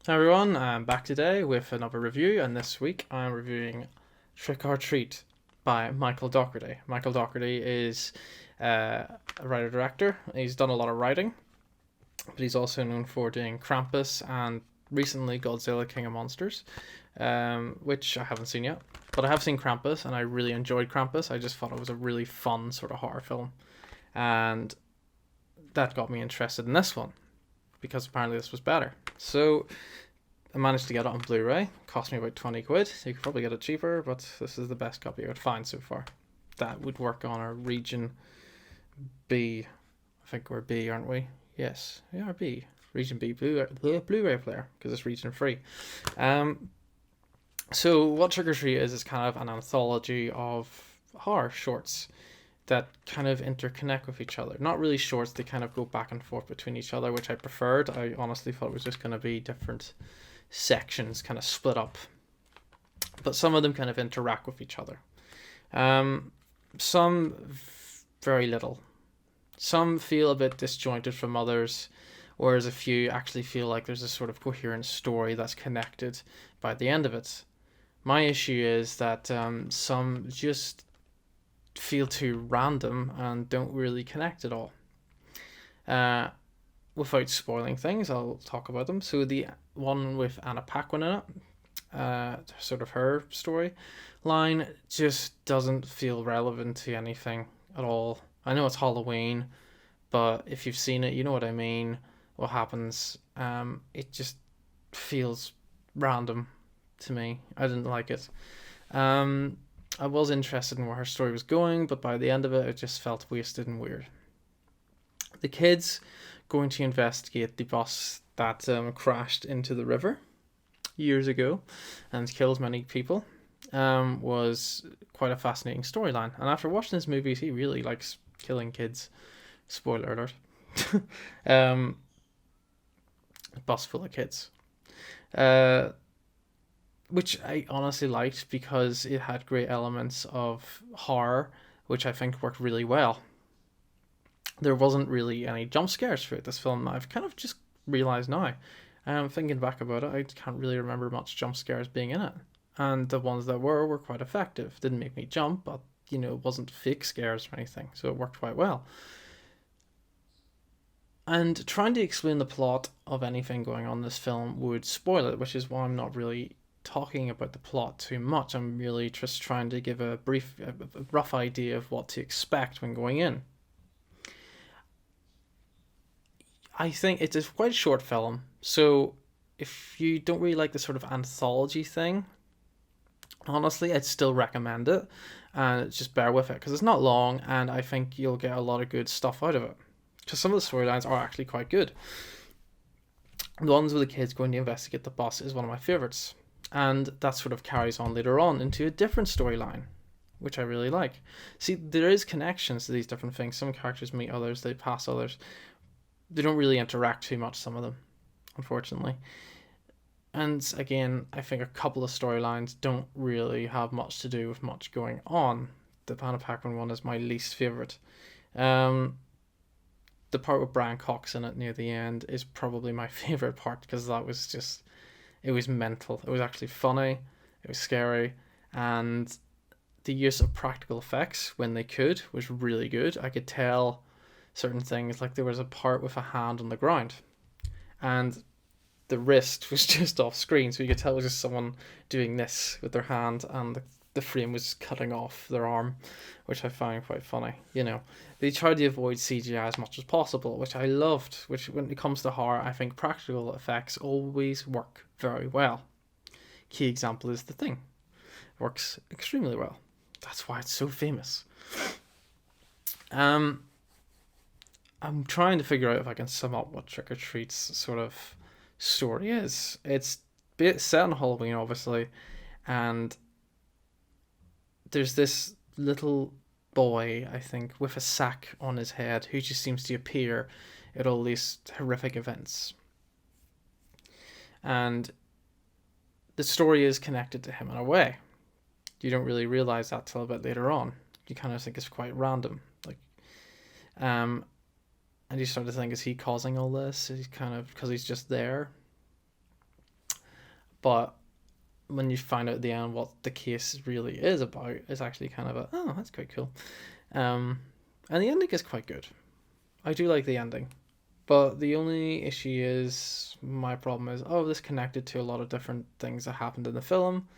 Hi everyone, I'm back today with another review, and this week I'm reviewing Trick or Treat by Michael Dougherty. Michael Dougherty is a writer director. He's done a lot of writing, but he's also known for doing Krampus and recently Godzilla King of Monsters, which I haven't seen yet. But I have seen Krampus, and I really enjoyed Krampus. I just thought it was a really fun sort of horror film, and that got me interested in this one because apparently this was better. So I managed to get it on Blu-ray. It cost me about 20 quid. You could probably get it cheaper, but this is the best copy I could find so far. That would work on our region B. I think we're B, aren't we? Yes, we are B. Region B Blu-ray player because it's region free. Um, so what Trick or Treat is kind of an anthology of horror shorts that kind of interconnect with each other. Not really shorts, they kind of go back and forth between each other, which I preferred. I honestly thought it was just going to be different sections kind of split up, but some of them kind of interact with each other. Um, some very little. Some feel a bit disjointed from others, whereas a few actually feel like there's a sort of coherent story that's connected by the end of it. My issue is that some just feel too random and don't really connect at all. Uh, Without spoiling things, I'll talk about them. So the one with Anna Paquin in it, sort of her story line, just doesn't feel relevant to anything at all. I know it's Halloween, but if you've seen it, you know what I mean. What happens? It just feels random to me. I didn't like it. Um, I was interested in where her story was going, but by the end of it, it just felt wasted and weird. The kids going to investigate the bus that crashed into the river years ago and killed many people was quite a fascinating storyline. And after watching his movies, he really likes killing kids. Spoiler alert. um, Bus full of kids. Uh, which I honestly liked because it had great elements of horror, which I think worked really well. There wasn't really any jump scares throughout this film. I've kind of just realised now. Thinking back about it, I can't really remember much jump scares being in it. And the ones that were quite effective. Didn't make me jump, but it wasn't fake scares or anything, so it worked quite well. And trying to explain the plot of anything going on in this film would spoil it, which is why I'm not really talking about the plot too much. I'm really just trying to give a rough idea of what to expect when going in. I think it's a quite a short film, so if you don't really like the sort of anthology thing, honestly, I'd still recommend it, and just bear with it because it's not long, and I think you'll get a lot of good stuff out of it. Because some of the storylines are actually quite good. The ones with the kids going to investigate the bus is one of my favorites, and that sort of carries on later on into a different storyline, which I really like. See, there is connections to these different things. Some characters meet others, they pass others. They don't really interact too much, some of them, unfortunately. And again, I think a couple of storylines don't really have much to do with much going on. The Hannah Paquin one is my least favourite. Um, the part with Brian Cox in it near the end is probably my favourite part because that was just, it was mental. It was actually funny, it was scary, and the use of practical effects when they could was really good. I could tell certain things, like there was a part with a hand on the ground, and the wrist was just off screen, so you could tell it was just someone doing this with their hand, and the frame was cutting off their arm, which I find quite funny. They tried to avoid CGI as much as possible, which I loved. Which, when it comes to horror, I think practical effects always work very well. Key example is The Thing. It works extremely well. That's why it's so famous. Um, I'm trying to figure out if I can sum up what Trick or Treat's sort of story is. It's set on Halloween, obviously, and there's this little boy, I think, with a sack on his head who just seems to appear at all these horrific events. And the story is connected to him in a way. You don't really realize that till a bit later on. You kind of think it's quite random. Um, and you start to think, is he causing all this? He's kind of, because he's just there. but when you find out at the end what the case really is about, it's actually kind of that's quite cool. And the ending is quite good. I do like the ending. But the only issue is, my problem is, this connected to a lot of different things that happened in the film,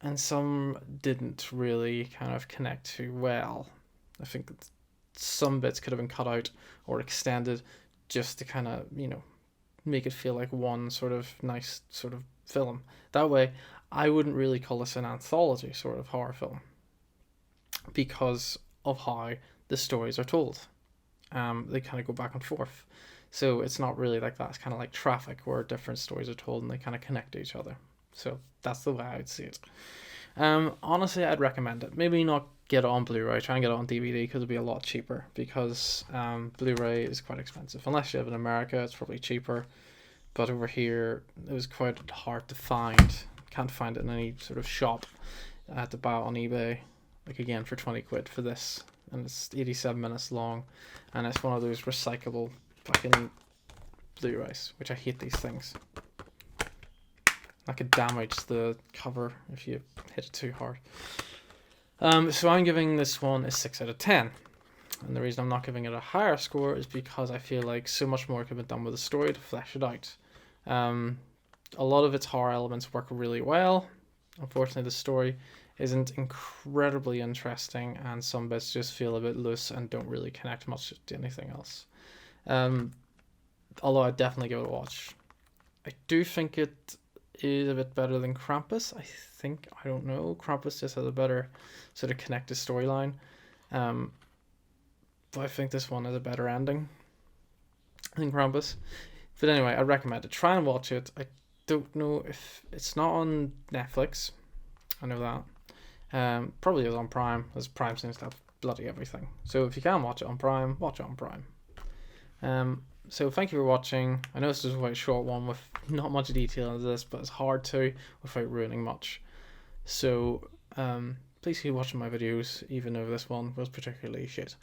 and some didn't really kind of connect too well. I think some bits could have been cut out or extended just to kind of, make it feel like one sort of nice sort of film. That way, I wouldn't really call this an anthology sort of horror film because of how the stories are told. They kind of go back and forth. So it's not really like that. It's kind of like Traffic, where different stories are told and they kind of connect to each other. So that's the way I would see it. Honestly, I'd recommend it. Maybe not get it on Blu-ray. Try and get it on DVD because it'll be a lot cheaper. Because Blu-ray is quite expensive. Unless you live in America, it's probably cheaper. But over here, it was quite hard to find. Can't find it in any sort of shop. I had to buy it on eBay. Like again, for 20 quid for this. And it's 87 minutes long. And it's one of those recyclable fucking Blu-rays, which I hate these things. That could damage the cover if you hit it too hard. So I'm giving this one a 6 out of 10. And the reason I'm not giving it a higher score is because I feel like so much more could have been done with the story to flesh it out. A lot of its horror elements work really well. Unfortunately, the story isn't incredibly interesting, and some bits just feel a bit loose and don't really connect much to anything else. Although I'd definitely give it a watch. I do think it is a bit better than Krampus. I don't know. Krampus just has a better sort of connected storyline. But I think this one has a better ending than Krampus. But anyway, I recommend it. Try and watch it. I don't know if it's not on Netflix. I know that. Probably is on Prime, as Prime seems to have bloody everything. So if you can watch it on Prime, watch it on Prime. So thank you for watching. I know this is a quite short one with not much detail into this, but it's hard to without ruining much. So please keep watching my videos, even though this one was particularly shit.